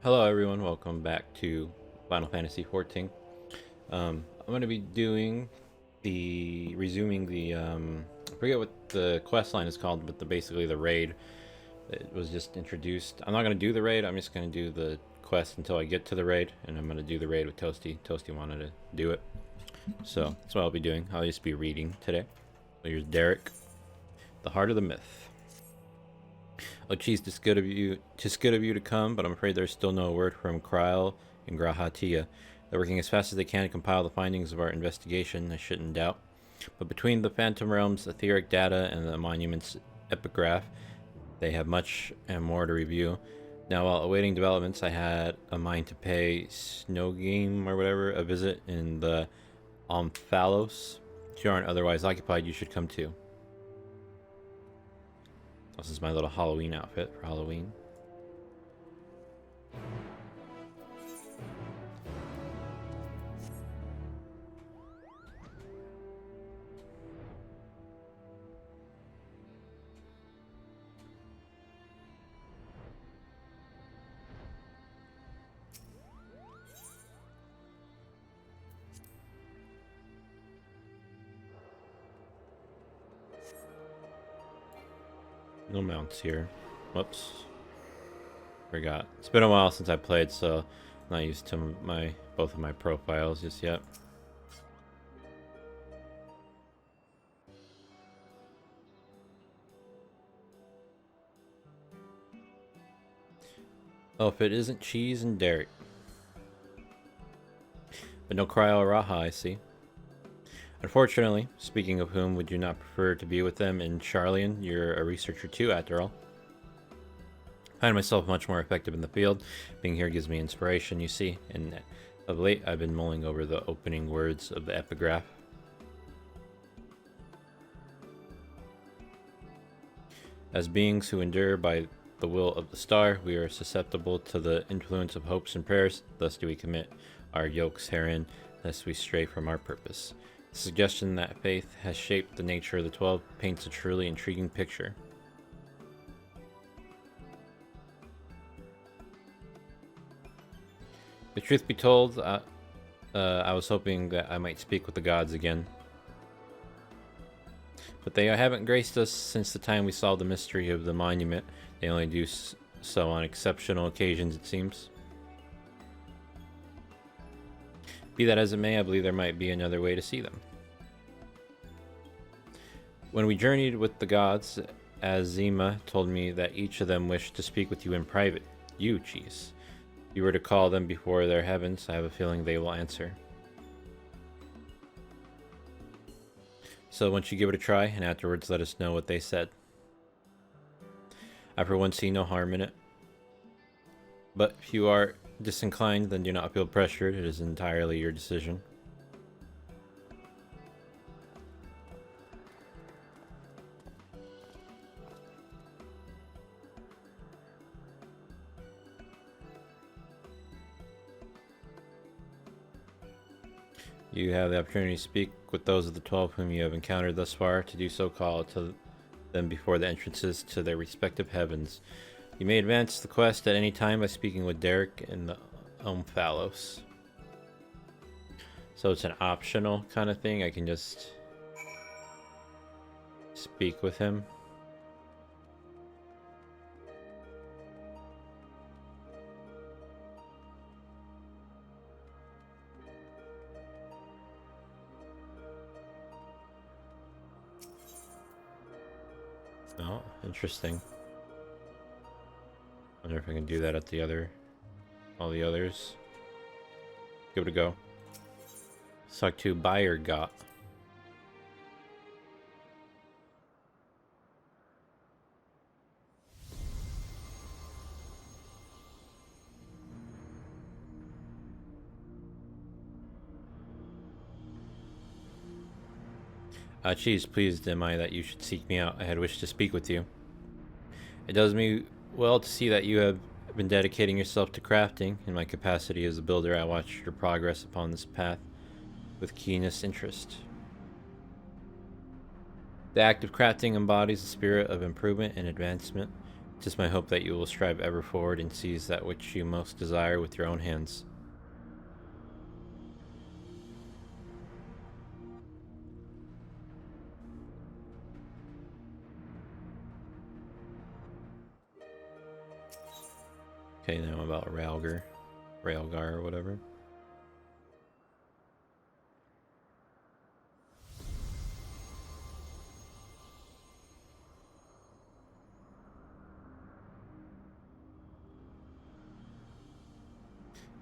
Hello everyone, welcome back to Final Fantasy XIV. I'm going to be resuming I forget what the quest line is called, but basically the raid. It was just introduced. I'm not going to do the raid, I'm just going to do the quest until I get to the raid, and I'm going to do the raid with Toasty. Toasty wanted to do it, so that's what I'll be doing. I'll just be reading today. So here's Derek, the Heart of the Myth. Oh, geez, just good of you to come, but I'm afraid there's still no word from Kryl and Grahatia. They're working as fast as they can to compile the findings of our investigation, I shouldn't doubt. But between the Phantom Realm's etheric data and the monument's epigraph, they have much and more to review. Now, while awaiting developments, I had a mind to pay Snowgame or whatever a visit in the Omphalos. If you aren't otherwise occupied, you should come too. This is my little Halloween outfit for Halloween. No mounts here. Whoops. Forgot. It's been a while since I played, so I'm not used to both of my profiles just yet. Oh, if it isn't Cheese and Derek. But no Cryo or Raha, I see. Unfortunately, speaking of whom, would you not prefer to be with them in Charlian? You're a researcher too, after all. I find myself much more effective in the field. Being here gives me inspiration, you see, and of late I've been mulling over the opening words of the epigraph. As beings who endure by the will of the star, we are susceptible to the influence of hopes and prayers, thus do we commit our yokes herein, lest we stray from our purpose. The suggestion that faith has shaped the nature of the 12 paints a truly intriguing picture. The truth be told, I was hoping that I might speak with the gods again. But they haven't graced us since the time we solved the mystery of the monument. They only do so on exceptional occasions, it seems. Be that as it may, I believe there might be another way to see them. When we journeyed with the gods, Azima told me that each of them wished to speak with you in private. You, Cheese. If you were to call them before their heavens, I have a feeling they will answer. So once you give it a try, and afterwards let us know what they said. I for one see no harm in it. But if you are disinclined, then do not feel pressured. It is entirely your decision. You have the opportunity to speak with those of the 12 whom you have encountered thus far. To do so, call to them before the entrances to their respective heavens. You may advance the quest at any time by speaking with Derek in the Omphalos. So it's an optional kind of thing. I can just speak with him. Oh, interesting. Wonder if I can do that at all the others. Give it a go. Suck to buyer got. Cheese, pleased am I that you should seek me out. I had wished to speak with you. It does me well to see that you have been dedicating yourself to crafting. In my capacity as a builder, I watch your progress upon this path with keenest interest. The act of crafting embodies the spirit of improvement and advancement. 'Tis my hope that you will strive ever forward and seize that which you most desire with your own hands. Okay, now about Railgar or whatever.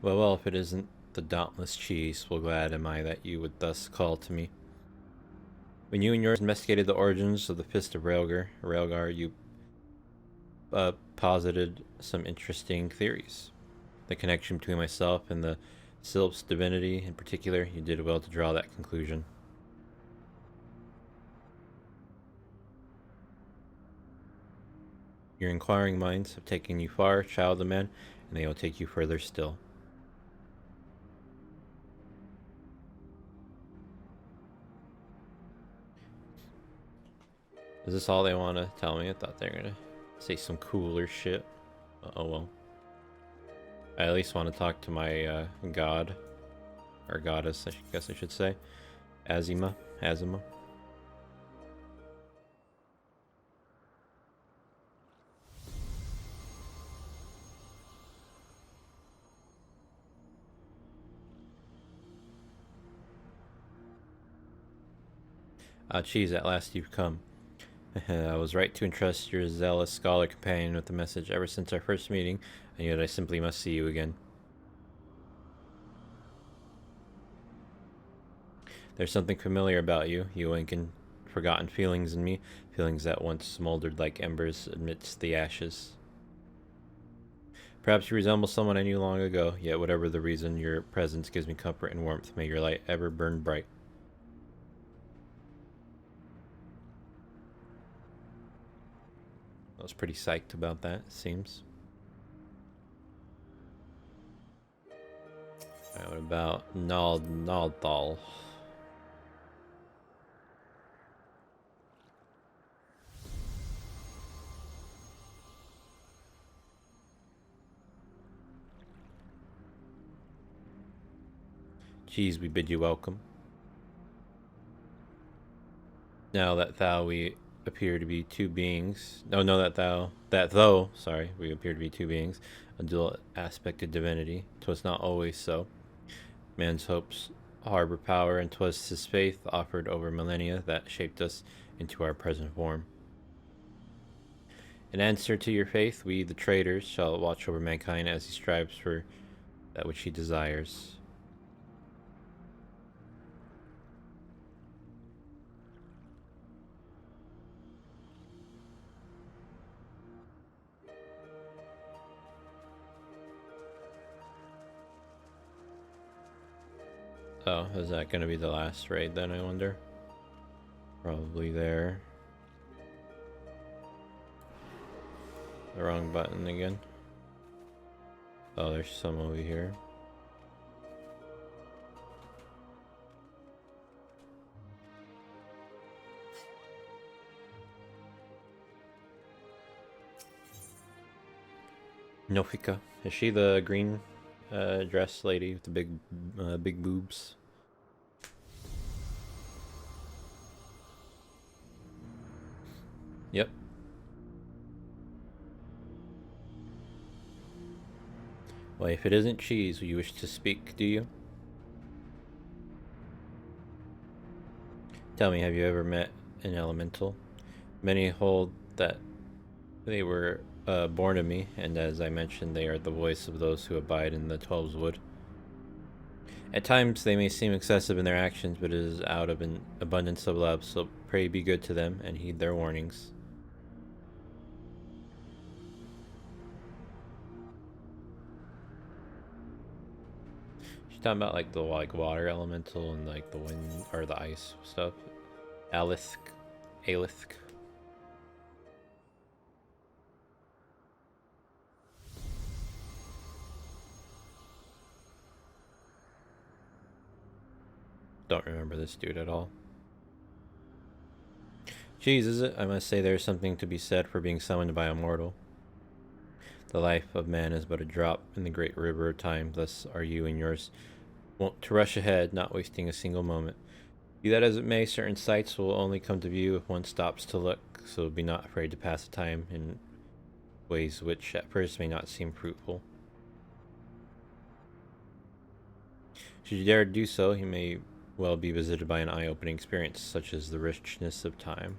Well, if it isn't the dauntless cheese, well glad am I that you would thus call to me. When you and yours investigated the origins of the Fist of Railgar, you posited some interesting theories. The connection between myself and the Sylph's divinity in particular, you did well to draw that conclusion. Your inquiring minds have taken you far, child of men, and they will take you further still. Is this all they want to tell me? I thought they were going to say some cooler shit. Oh well. I at least want to talk to my god. Or goddess, I guess I should say. Azima. Ah, geez, at last you've come. I was right to entrust your zealous scholar companion with the message ever since our first meeting, and yet I simply must see you again. There's something familiar about you. You awaken forgotten feelings in me, feelings that once smoldered like embers amidst the ashes. Perhaps you resemble someone I knew long ago, yet whatever the reason, your presence gives me comfort and warmth. May your light ever burn bright. I was pretty psyched about that, it seems. Alright, what about Naldal? Geez, we bid you welcome. Now that we appear to be two beings. No, we appear to be two beings, a dual aspected divinity. 'Twas not always so. Man's hopes harbor power, and 'twas his faith offered over millennia that shaped us into our present form. In answer to your faith, we, the traitors, shall watch over mankind as he strives for that which he desires. Oh, is that going to be the last raid then, I wonder? Probably there. The wrong button again. Oh, there's some over here. Nofika. Is she the green dress lady with the big boobs? Yep. Well, if it isn't cheese, you wish to speak, do you? Tell me, have you ever met an elemental? Many hold that they were born of me, and as I mentioned, they are the voice of those who abide in the Twelves Wood. At times they may seem excessive in their actions, but it is out of an abundance of love, so pray be good to them and heed their warnings. She's talking about like the water elemental and like the wind or the ice stuff. Alithk. Don't remember this dude at all. Geez, is it? I must say there's something to be said for being summoned by a mortal. The life of man is but a drop in the great river of time, thus are you and yours wont to rush ahead, not wasting a single moment. Be that as it may, certain sights will only come to view if one stops to look, so be not afraid to pass the time in ways which at first may not seem fruitful. Should you dare to do so, you may well be visited by an eye-opening experience, such as the richness of time.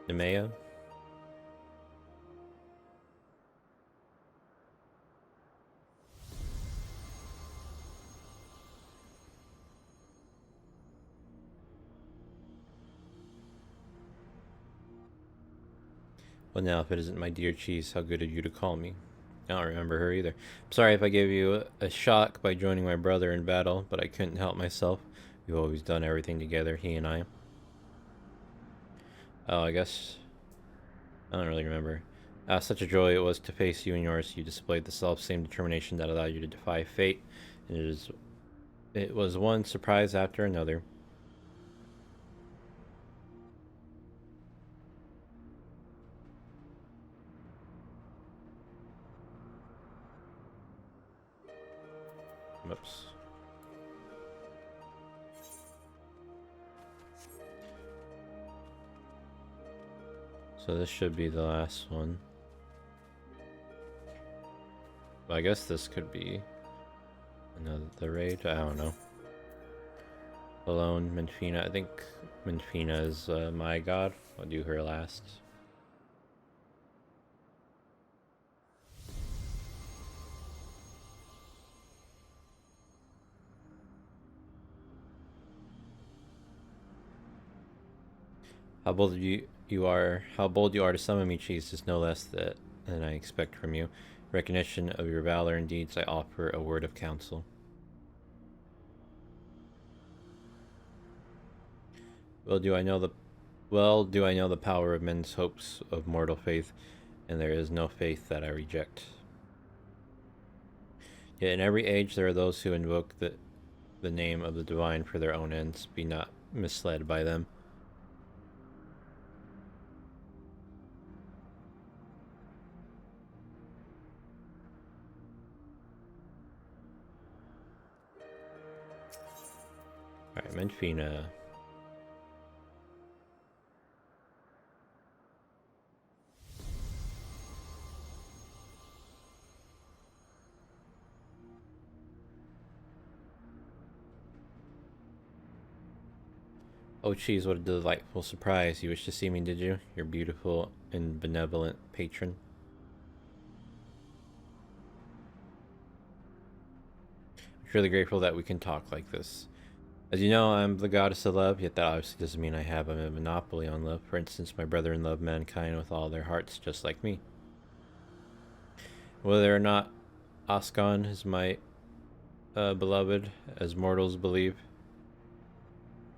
Nemea? Well, now, if it isn't my dear Cheese, how good of you to call me. I don't remember her either. I'm sorry if I gave you a shock by joining my brother in battle, but I couldn't help myself. We've always done everything together, he and I. Oh, I guess I don't really remember. Such a joy it was to face you and yours. You displayed the self-same determination that allowed you to defy fate, and it was one surprise after another. Whoops. So this should be the last one. Well, I guess this could be another raid. I don't know. Alone, Menfina. I think Menfina is my god. I'll do her last. How bold you are! How bold you are to summon me, Cheese, is no less than I expect from you. Recognition of your valor and deeds, I offer a word of counsel. Well, do I know the power of men's hopes of mortal faith, and there is no faith that I reject. Yet in every age there are those who invoke the name of the divine for their own ends. Be not misled by them. Alright, Menfina. Oh, Cheese, what a delightful surprise. You wished to see me, did you? Your beautiful and benevolent patron. I'm truly grateful that we can talk like this. As you know, I'm the goddess of love, yet that obviously doesn't mean I have a monopoly on love. For instance, my brethren love mankind with all their hearts, just like me. Whether or not Ascon is my beloved, as mortals believe,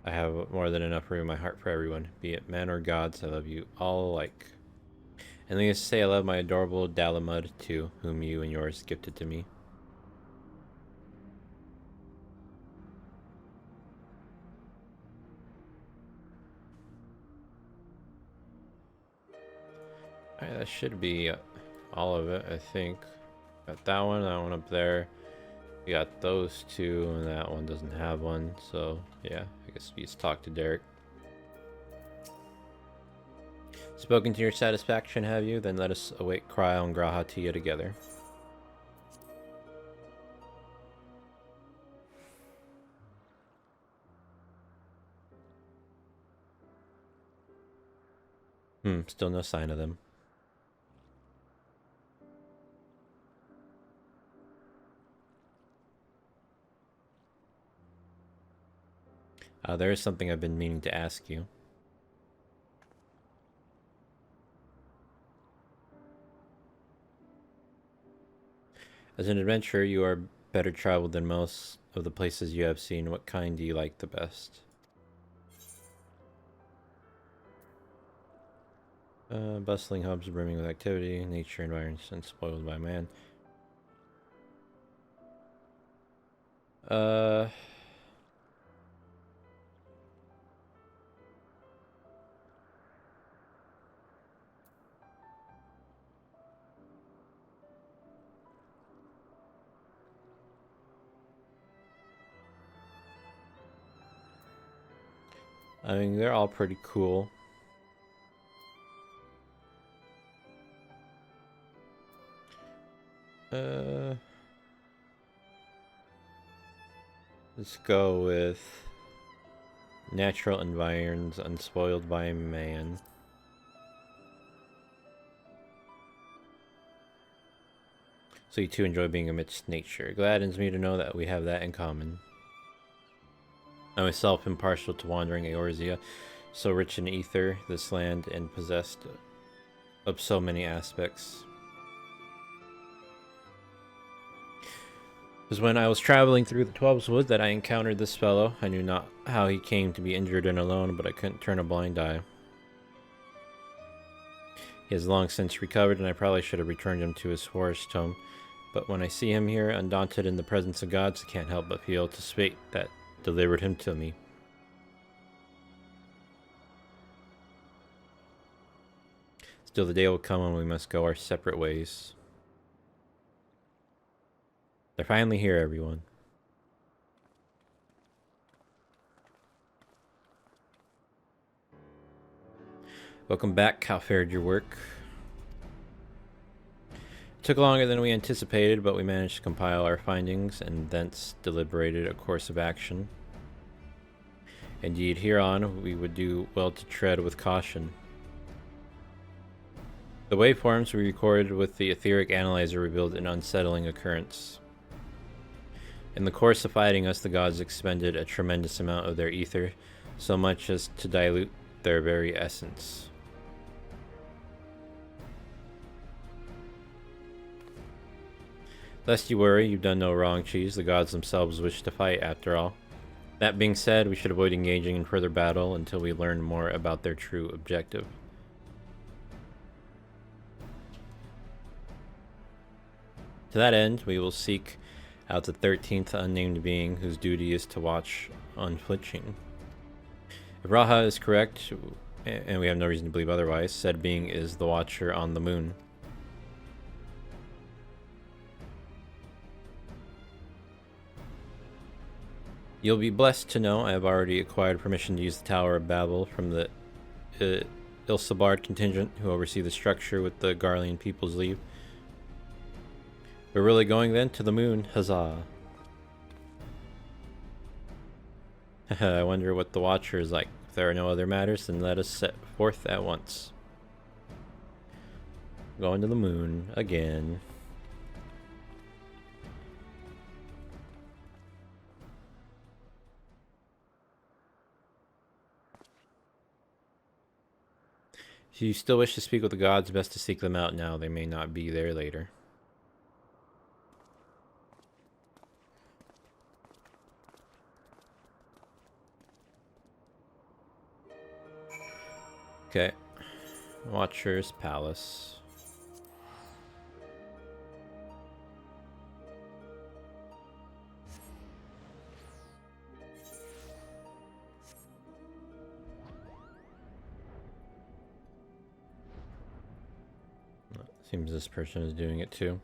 I have more than enough room in my heart for everyone, be it men or gods. I love you all alike. And needless to say, I love my adorable Dalamud too, whom you and yours gifted to me. Alright, that should be all of it, I think. Got that one up there. We got those two, and that one doesn't have one, so yeah, I guess we just talk to Derek. Spoken to your satisfaction, have you? Then let us await Cryo and Grahatia together. Still no sign of them. There is something I've been meaning to ask you. As an adventurer, you are better traveled than most of the places you have seen. What kind do you like the best? Bustling hubs brimming with activity, nature environments unspoiled by man. I mean, they're all pretty cool. Let's go with natural environs unspoiled by man. So you too enjoy being amidst nature. It gladdens me to know that we have that in common. I myself am partial to wandering Eorzea, so rich in ether, this land, and possessed of so many aspects. It was when I was traveling through the Twelves Wood that I encountered this fellow. I knew not how he came to be injured and alone, but I couldn't turn a blind eye. He has long since recovered, and I probably should have returned him to his forest home. But when I see him here, undaunted in the presence of gods, I can't help but feel 'tis fate that delivered him to me. Still, the day will come when we must go our separate ways. They're finally here, everyone. Welcome back. How fared your work? It took longer than we anticipated, but we managed to compile our findings and thence deliberated a course of action. Indeed, hereon we would do well to tread with caution. The waveforms we recorded with the etheric analyzer revealed an unsettling occurrence. In the course of fighting us, the gods expended a tremendous amount of their ether, so much as to dilute their very essence. Lest you worry, you've done no wrong, Cheese. The gods themselves wish to fight, after all. That being said, we should avoid engaging in further battle until we learn more about their true objective. To that end, we will seek out the 13th unnamed being whose duty is to watch unflinching. If Raha is correct, and we have no reason to believe otherwise, said being is the Watcher on the moon. You'll be blessed to know I have already acquired permission to use the Tower of Babel from the Ilsabard contingent who oversee the structure with the Garlean people's leave. We're really going then to the moon, huzzah. I wonder what the Watcher is like. If there are no other matters, then let us set forth at once. Going to the moon again. If you still wish to speak with the gods, best to seek them out now. They may not be there later. Okay. Watcher's Palace. Seems this person is doing it too.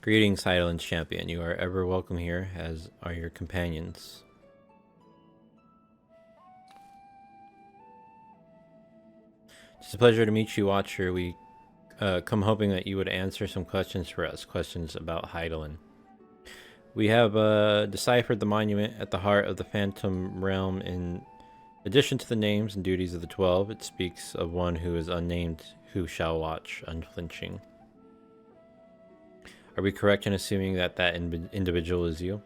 Greetings, Highlands Champion. You are ever welcome here, as are your companions. It's a pleasure to meet you, Watcher. We come hoping that you would answer some questions for us, questions about Heidelin. We have deciphered the monument at the heart of the Phantom Realm. In addition to the names and duties of the 12, it speaks of one who is unnamed, who shall watch unflinching. Are we correct in assuming that that individual is you?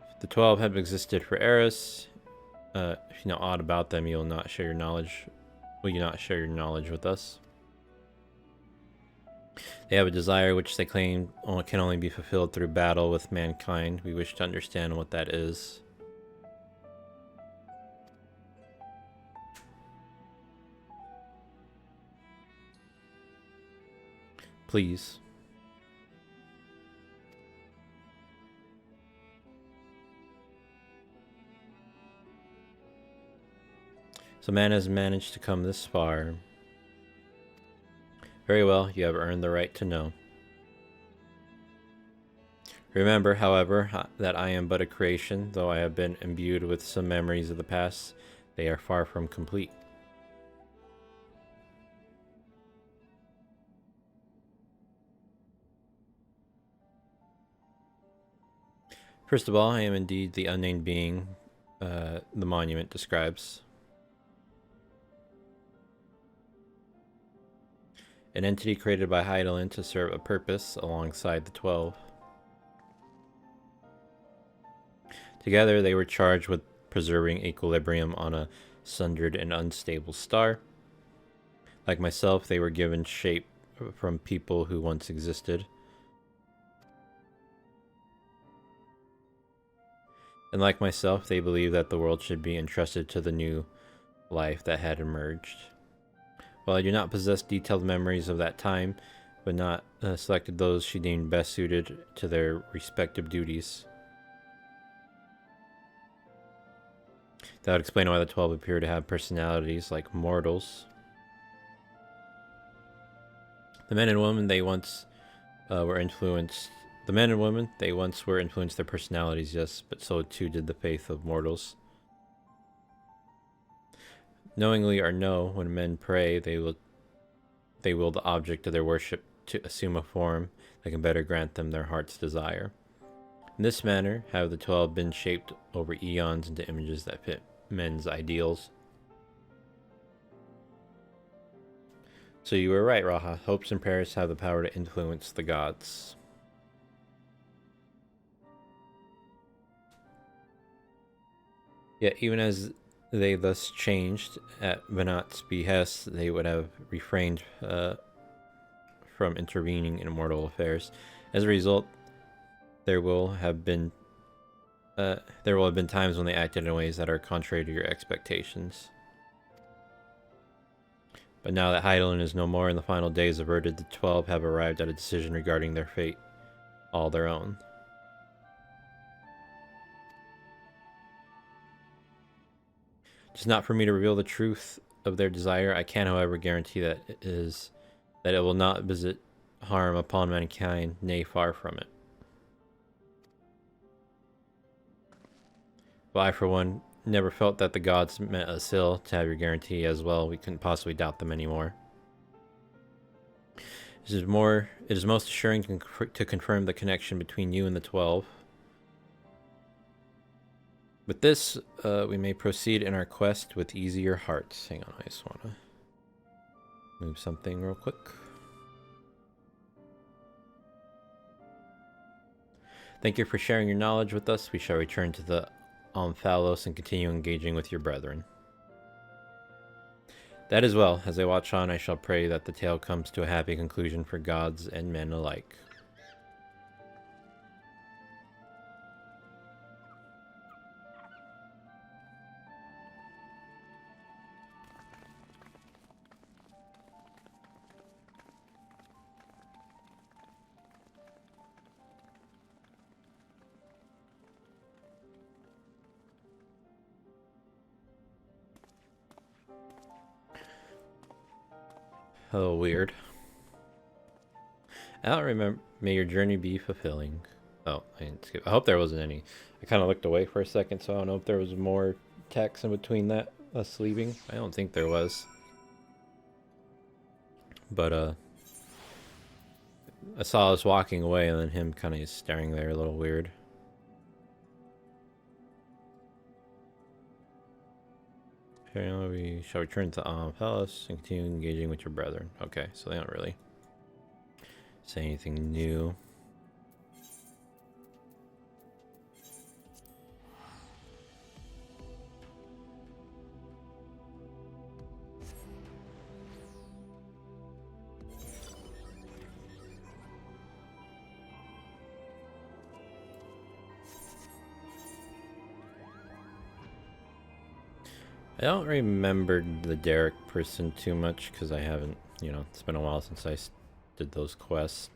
If the 12 have existed for eras, if you know aught about them, you'll not share your knowledge. Will you not share your knowledge with us? They have a desire which they claim can only be fulfilled through battle with mankind. We wish to understand what that is. Please. So man has managed to come this far. Very well, you have earned the right to know. Remember, however, that I am but a creation, though I have been imbued with some memories of the past, they are far from complete. First of all, I am indeed the unnamed being the monument describes. An entity created by Heidelin to serve a purpose alongside the 12. Together, they were charged with preserving equilibrium on a sundered and unstable star. Like myself, they were given shape from people who once existed. And like myself, they believed that the world should be entrusted to the new life that had emerged. While I do not possess detailed memories of that time, but not selected those she deemed best suited to their respective duties. That would explain why the 12 appear to have personalities like mortals. The men and women they once were influenced. The men and women they once were influenced their personalities, yes, but so too did the faith of mortals. Knowingly or no, when men pray, they will the object of their worship to assume a form that can better grant them their heart's desire. In this manner have the 12 been shaped over eons into images that fit men's ideals. So you were right, Raha. Hopes and prayers have the power to influence the gods. Yet even as they thus changed at Venat's behest, they would have refrained from intervening in mortal affairs. As a result, there will have been times when they acted in ways that are contrary to your expectations. But now that Heidelin is no more and the final days averted, the 12 have arrived at a decision regarding their fate, all their own. It is not for me to reveal the truth of their desire. I can, however, guarantee that it will not visit harm upon mankind, nay, far from it. Well, I, for one, never felt that the gods meant us ill. To have your guarantee as well, we couldn't possibly doubt them anymore. It is most assuring to confirm the connection between you and the 12. With this, we may proceed in our quest with easier hearts. Hang on, I just want to move something real quick. Thank you for sharing your knowledge with us. We shall return to the Omphalos and continue engaging with your brethren. That is well. As I watch on, I shall pray that the tale comes to a happy conclusion for gods and men alike. Oh, weird. I don't remember. May your journey be fulfilling. Oh, I didn't skip. I hope there wasn't any. I kind of looked away for a second, so I don't know if there was more text in between that us leaving. I don't think there was. But I saw us walking away, and then him kind of staring there, a little weird. Okay, we shall return to Palace and continue engaging with your brethren. Okay, so they don't really say anything new. I don't remember the Derek person too much because I haven't, it's been a while since I did those quests.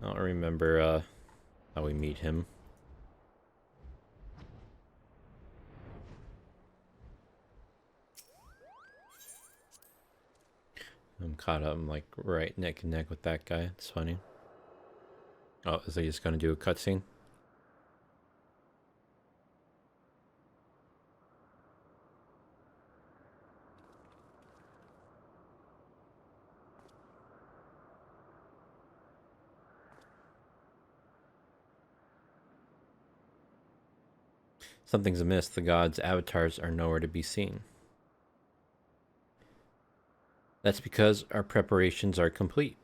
I don't remember how we meet him. I'm caught up. I'm like right neck and neck with that guy. It's funny. Oh, is he just gonna do a cutscene? Something's amiss. The gods' avatars are nowhere to be seen. That's because our preparations are complete.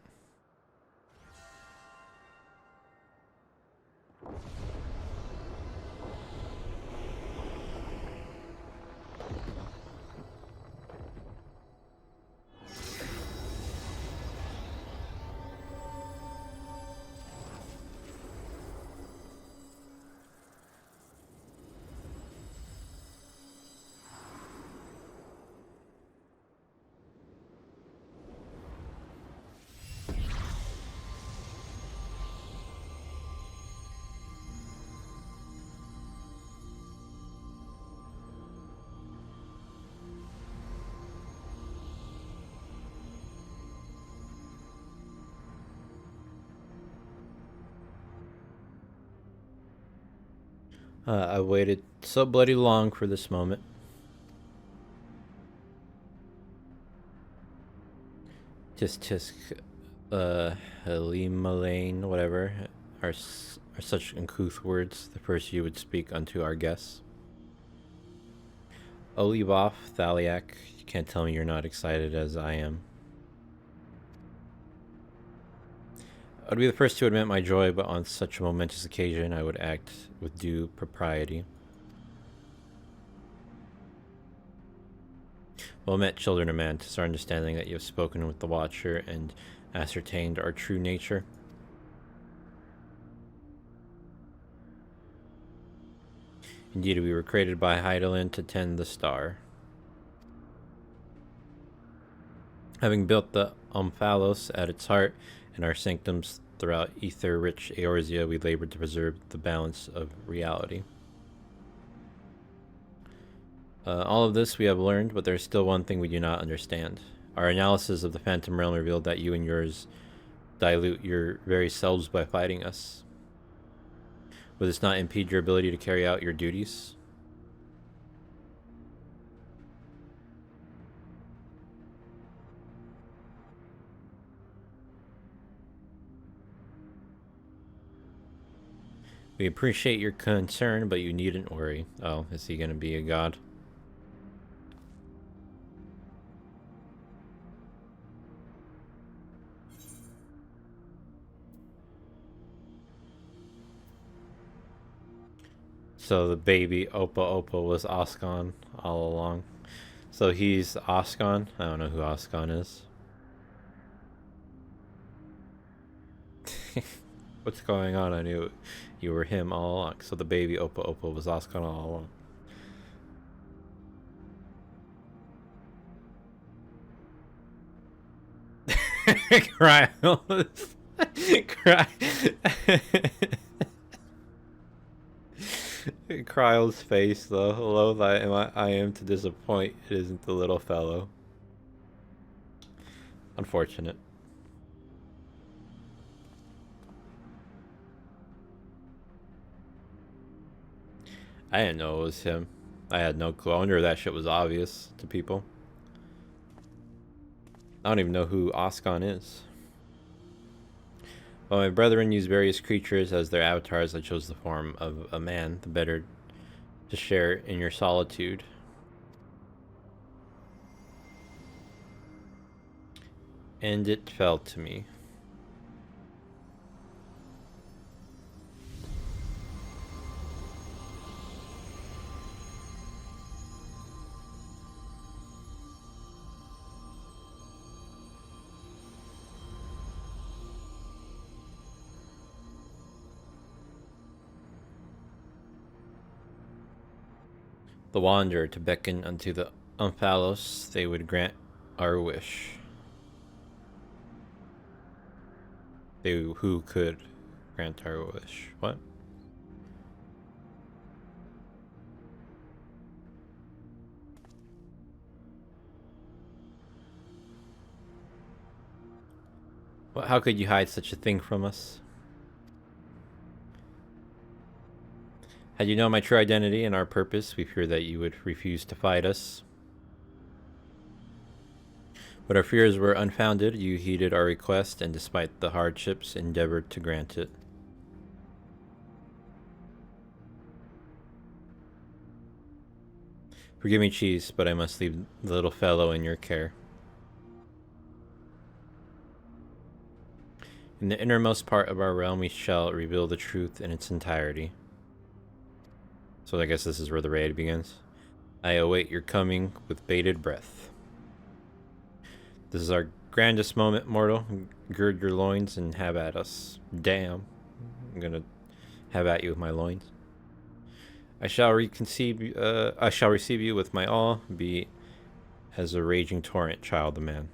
I waited so bloody long for this moment. Tisk tisk, Halimalain, whatever, are such uncouth words, the first you would speak unto our guests. Oh, leave off, Thaliak. You can't tell me you're not excited as I am. I'd be the first to admit my joy, but on such a momentous occasion, I would act with due propriety. Well met, children of man, 'tis our understanding that you have spoken with the Watcher and ascertained our true nature. Indeed, we were created by Hydaelyn to tend the star. Having built the Omphalos at its heart and our sanctums throughout ether-rich Eorzea, we labored to preserve the balance of reality. All of this we have learned, but there's still one thing we do not understand. Our analysis of the Phantom Realm revealed that you and yours dilute your very selves by fighting us. Will this not impede your ability to carry out your duties? We appreciate your concern, but you needn't worry. Oh, is he going to be a god? So the baby Opa Opa was Oscon all along. So he's Oscon? I don't know who Oscon is. What's going on? I knew you were him all along. So the baby Opa Opa was Oscon all along. Krylos. Cry. Kryle's face, though. Loath I am to disappoint. It isn't the little fellow. Unfortunate. I didn't know it was him. I had no clue. I wonder if that shit was obvious to people. I don't even know who Oscon is. While my brethren use various creatures as their avatars, I chose the form of a man, the better to share in your solitude. And it fell to me. The Wanderer to beckon unto the Omphalos, they would grant our wish. They who could grant our wish. What? Well, how could you hide such a thing from us? Had you known my true identity and our purpose, we fear that you would refuse to fight us. But our fears were unfounded. You heeded our request, and despite the hardships, endeavored to grant it. Forgive me, Cheese, but I must leave the little fellow in your care. In the innermost part of our realm, we shall reveal the truth in its entirety. So I guess this is where the raid begins. I await your coming with bated breath. This is our grandest moment, mortal. Gird your loins and have at us. Damn. I'm gonna have at you with my loins. I shall receive you with my all, be as a raging torrent, child of man.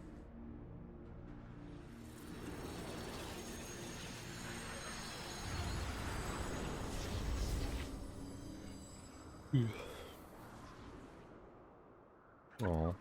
Aww.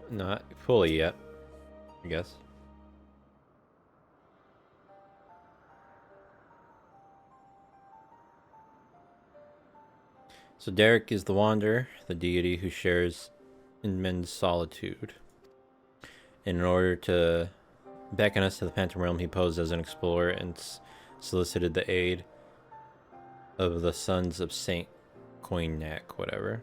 Not fully yet, I guess. So Derek is the Wanderer, the deity who shares in men's solitude. And in order to beckon us to the Phantom Realm, he posed as an explorer and solicited the aid of the sons of Saint Coignac, whatever.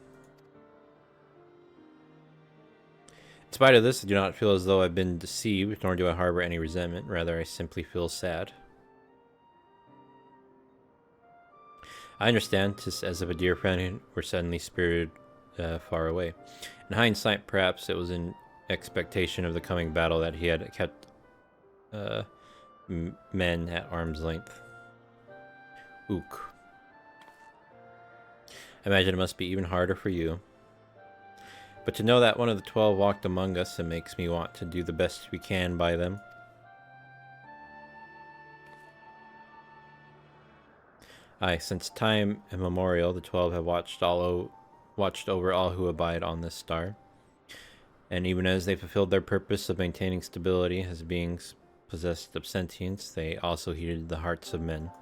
In spite of this, I do not feel as though I've been deceived, nor do I harbor any resentment. Rather, I simply feel sad. I understand, just as if a dear friend were suddenly spirited far away. In hindsight, perhaps it was in expectation of the coming battle that he had kept men at arm's length. Ook. I imagine it must be even harder for you. But to know that one of the 12 walked among us, it makes me want to do the best we can by them. Aye, since time immemorial, the 12 have watched over all who abide on this star. And even as they fulfilled their purpose of maintaining stability as beings possessed of sentience, they also heeded the hearts of men.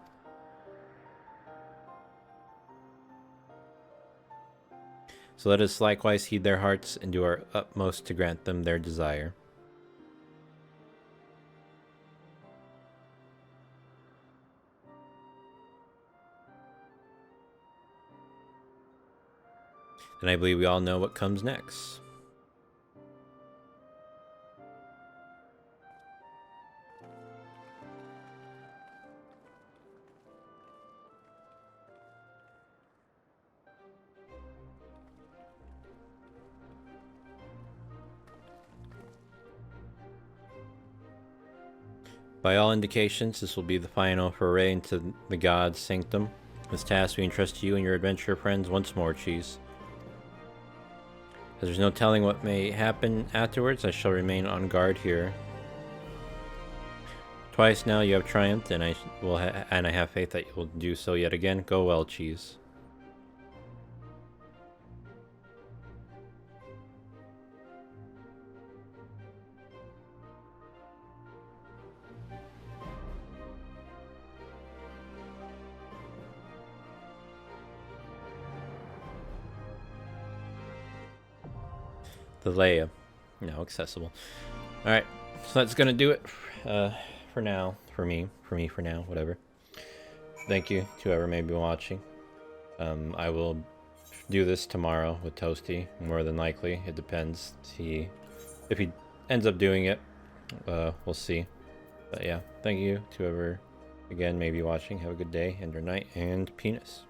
So let us likewise heed their hearts and do our utmost to grant them their desire. And I believe we all know what comes next. By all indications, this will be the final foray into the God's sanctum. This task we entrust to you and your adventurer friends once more, Cheese. As there's no telling what may happen afterwards, I shall remain on guard here. Twice now you have triumphed, and I have faith that you will do so yet again. Go well, Cheese. The Leia. Now accessible. Alright, so that's gonna do it for now. For me, for now, whatever. Thank you to whoever may be watching. I will do this tomorrow with Toasty, more than likely. It depends. If he ends up doing it, we'll see. But yeah, thank you to whoever, again, may be watching. Have a good day and or night, and penis.